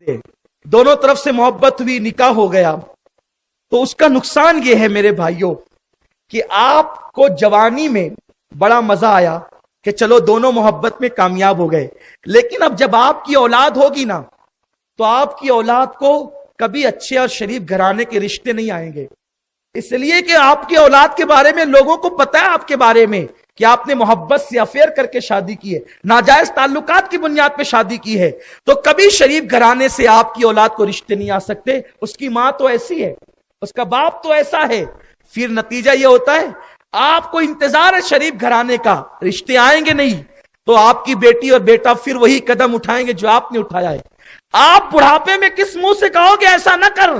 दोनों तरफ से मोहब्बत हुई, निकाह हो गया, तो उसका नुकसान यह है मेरे भाइयों कि आपको जवानी में बड़ा मजा आया कि चलो दोनों मोहब्बत में कामयाब हो गए, लेकिन अब जब आपकी औलाद होगी ना, तो आपकी औलाद को कभी अच्छे और शरीफ घराने के रिश्ते नहीं आएंगे, इसलिए कि आपकी औलाद के बारे में लोगों को पता है आपके बारे में कि आपने मोहब्बत से अफेयर करके शादी की है, नाजायज ताल्लुकात की बुनियाद पे शादी की है, तो कभी शरीफ घराने से आपकी औलाद को रिश्ते नहीं आ सकते। उसकी मां तो ऐसी है, उसका बाप तो ऐसा है, फिर नतीजा यह होता है आपको इंतजार है शरीफ घराने का, रिश्ते आएंगे नहीं, तो आपकी बेटी और बेटा फिर वही कदम उठाएंगे जो आपने उठाया है। आप बुढ़ापे में किस मुंह से कहोगे ऐसा न कर,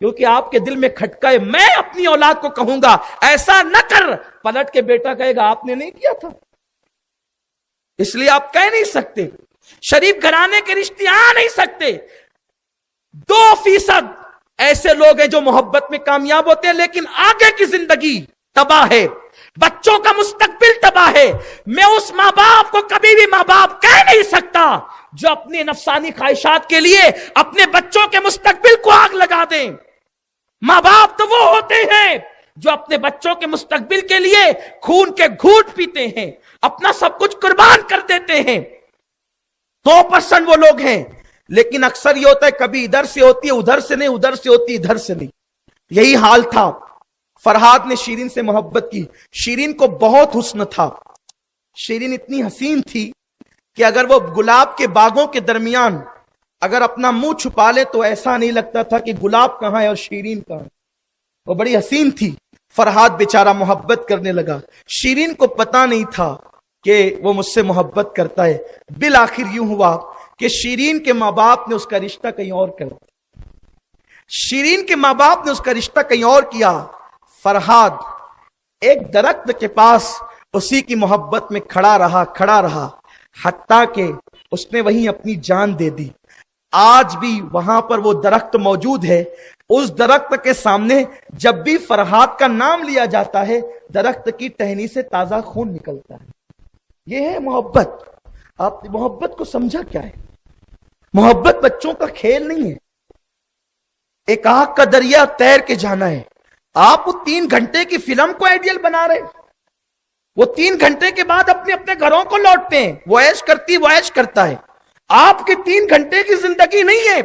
क्योंकि आपके दिल में खटका है। मैं अपनी औलाद को कहूंगा ऐसा न कर, पलट के बेटा कहेगा आपने नहीं किया था, इसलिए आप कह नहीं सकते। शरीफ घराने के रिश्ते आ नहीं सकते। 2% ऐसे लोग हैं जो मोहब्बत में कामयाब होते हैं, लेकिन आगे की जिंदगी तबाह है, बच्चों का मुस्तकबिल तबाह है। मैं उस मां बाप को कभी भी मां बाप कह नहीं सकता जो अपने नफसानी ख्वाहिशात के लिए अपने बच्चों के मुस्तकबिल को आग लगा दें। मां बाप तो वो होते हैं जो अपने बच्चों के मुस्तकबिल के लिए खून के घूंट पीते हैं, अपना सब कुछ कुर्बान कर देते हैं। 2% वो लोग हैं, लेकिन अक्सर ये होता है कभी इधर से होती है उधर से नहीं, उधर से होती इधर से नहीं। यही हाल था। फरहाद ने शीरीन से मोहब्बत की, शीरीन को बहुत हुस्न था, शीरीन इतनी हसीन थी कि अगर वो गुलाब के बागों के दरमियान अगर अपना मुंह छुपा ले तो ऐसा नहीं लगता था कि गुलाब कहां है और शीरीन कहां है। वो बड़ी हसीन थी। फरहाद बेचारा मोहब्बत करने लगा, शीरीन को पता नहीं था कि वो मुझसे मोहब्बत करता है। बिल आखिर यूं हुआ कि शीरीन के मां बाप ने उसका रिश्ता कहीं और कर दिया। शीरीन के मां बाप ने उसका रिश्ता कहीं और किया। फरहाद एक दरख्त के पास उसी की मोहब्बत में खड़ा रहा, हत्ता के उसने वहीं अपनी जान दे दी। आज भी वहां पर वो दरख्त मौजूद है। उस दरख्त के सामने जब भी फरहाद का नाम लिया जाता है, दरख्त की टहनी से ताजा खून निकलता है। यह है मोहब्बत। आप मोहब्बत को समझा क्या है? मोहब्बत बच्चों का खेल नहीं है। एक आग का दरिया तैर के जाना है। आप वो 3 घंटे की फिल्म को आइडियल बना रहे, वो 3 घंटे के बाद अपने अपने घरों को लौटते हैं। वो ऐश करता है। आपके 3 घंटे की जिंदगी नहीं है।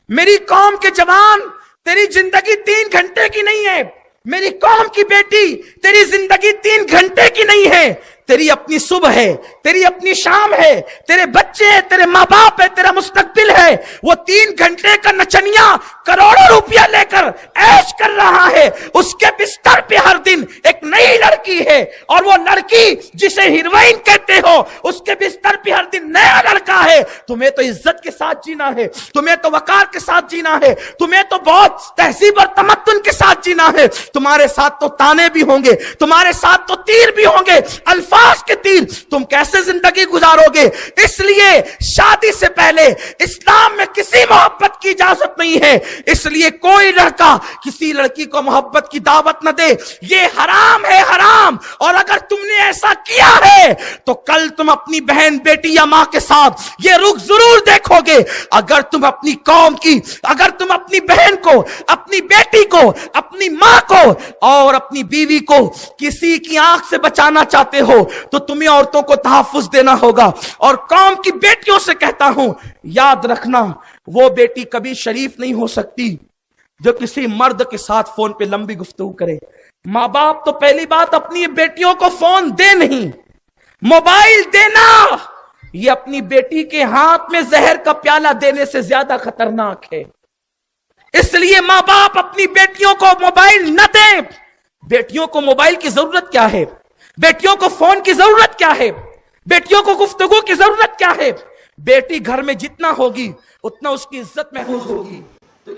मेरी कौम के जवान, तेरी जिंदगी 3 घंटे की नहीं है। मेरी कौम की बेटी, तेरी जिंदगी 3 घंटे की नहीं है। तेरी अपनी सुबह है, तेरी अपनी शाम है, तेरे बच्चे हैं, तेरे माँ बाप है, तेरा मुस्तकबिल है। वो 3 घंटे का नचनिया करोड़ों रुपया लेकर ऐश कर रहा है। उसके बिस्तर पे हर दिन एक नई लड़की है, और वो लड़की जिसे हीरोइन कहते हो, उसके बिस्तर पे हर दिन नया लड़का है। तुम्हें तो इज्जत के साथ जीना है, तुम्हें तो वकार के साथ जीना है, तुम्हें तो बहुत तहजीब और तमद्दुन के साथ जीना है। तुम्हारे साथ तो ताने भी होंगे, तुम्हारे साथ तो तीर भी होंगे, अल्फाज के तीर। तुम कैसे जिंदगी गुजारोगे? इसलिए शादी से पहले इस्लाम में किसी मोहब्बत की इजाजत नहीं है। इसलिए कोई लड़का किसी लड़की को मोहब्बत की दावत न दे। ये हराम है, हराम। और अगर तुमने ऐसा किया है तो कल तुम अपनी बहन, बेटी या मां के साथ ये रुख जरूर देखोगे। अगर तुम अपनी कौम की, अगर तुम अपनी बहन को, अपनी बेटी को, अपनी मां को और अपनी बीवी को किसी की आंख से बचाना चाहते हो तो तुम्हें औरतों को तहफ्फुज देना होगा। और कौम की बेटियों से कहता हूं, याद रखना, वो बेटी कभी शरीफ नहीं हो सकती जो किसी मर्द के साथ फोन पे लंबी गुफ्तगू करे। मां बाप तो पहली बात अपनी बेटियों को फोन दे नहीं, मोबाइल देना ये अपनी बेटी के हाथ में जहर का प्याला देने से ज्यादा खतरनाक है। इसलिए मां बाप अपनी बेटियों को मोबाइल न दें। बेटियों को मोबाइल की जरूरत क्या है? बेटियों को फोन की जरूरत क्या है? बेटियों को गुफ्तगू की जरूरत क्या है? बेटी घर में जितना होगी उतना उसकी इज्जत महफूज होगी। तो